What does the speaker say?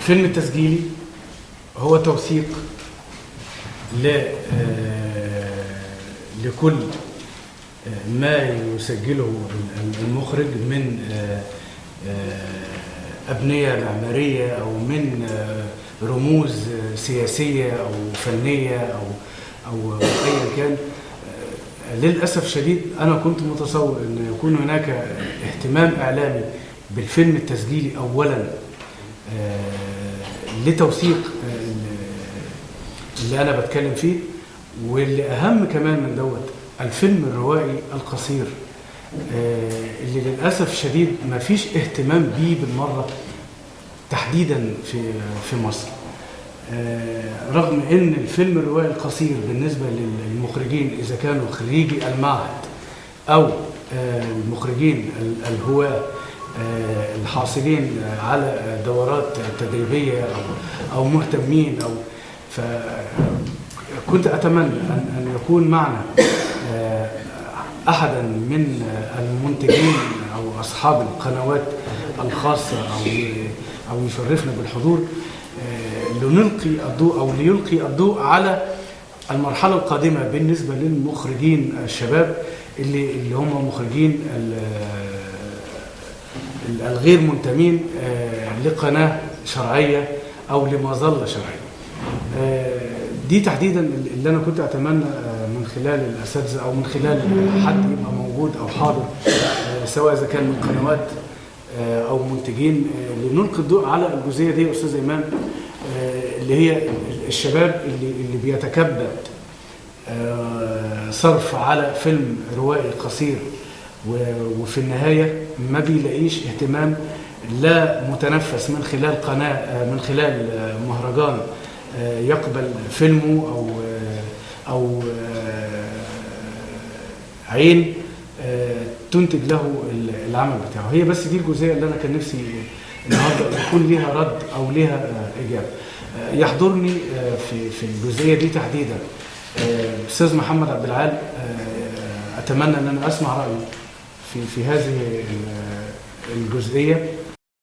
الفيلم التسجيلي هو توثيق لكل ما يسجله المخرج من أبنية معمارية أو من رموز سياسية أو فنية أو أيا كان. للأسف شديد أنا كنت متصور أن يكون هناك اهتمام إعلامي بالفيلم التسجيلي أولا لتوثيق اللي أنا بتكلم فيه، واللي أهم كمان من دوت الفيلم الروائي القصير اللي للأسف شديد ما فيش اهتمام بيه بالمرة تحديدا في مصر. رغم ان الفيلم الروائي القصير بالنسبة للمخرجين إذا كانوا خريجي المعهد أو المخرجين الهواة الحاصلين على دورات تدريبية أو مهتمين فكنت أتمنى أن يكون معنا أحدا من المنتجين أو أصحاب القنوات الخاصة أو يشرفنا بالحضور لنلقي الضوء أو ليلقي الضوء على المرحلة القادمة بالنسبة للمخرجين الشباب اللي هم مخرجين الغير منتمين لقناة شرعية أو لمظلة شرعية. دي تحديدا اللي أنا كنت أتمنى من خلال الأساتذة أو من خلال حد يبقى موجود أو حاضر سواء إذا كان من قنوات أو منتجين لنلقي الضوء على الجزئية دي يا أستاذ إيمان، اللي هي الشباب اللي بيتكبد صرف على فيلم روائي قصير وفي النهاية ما بيلاقيش اهتمام لا متنفس من خلال قناة من خلال مهرجان يقبل فيلمه أو عين تنتج له العمل بتاعه. هي بس دي الجزئية اللي أنا كان نفسي النهارده يكون ليها رد أو ليها إجابة. يحضرني في الجزئية دي تحديدا أستاذ محمد عبد العال، أتمنى أن أنا أسمع رأيه في هذه الجزئية،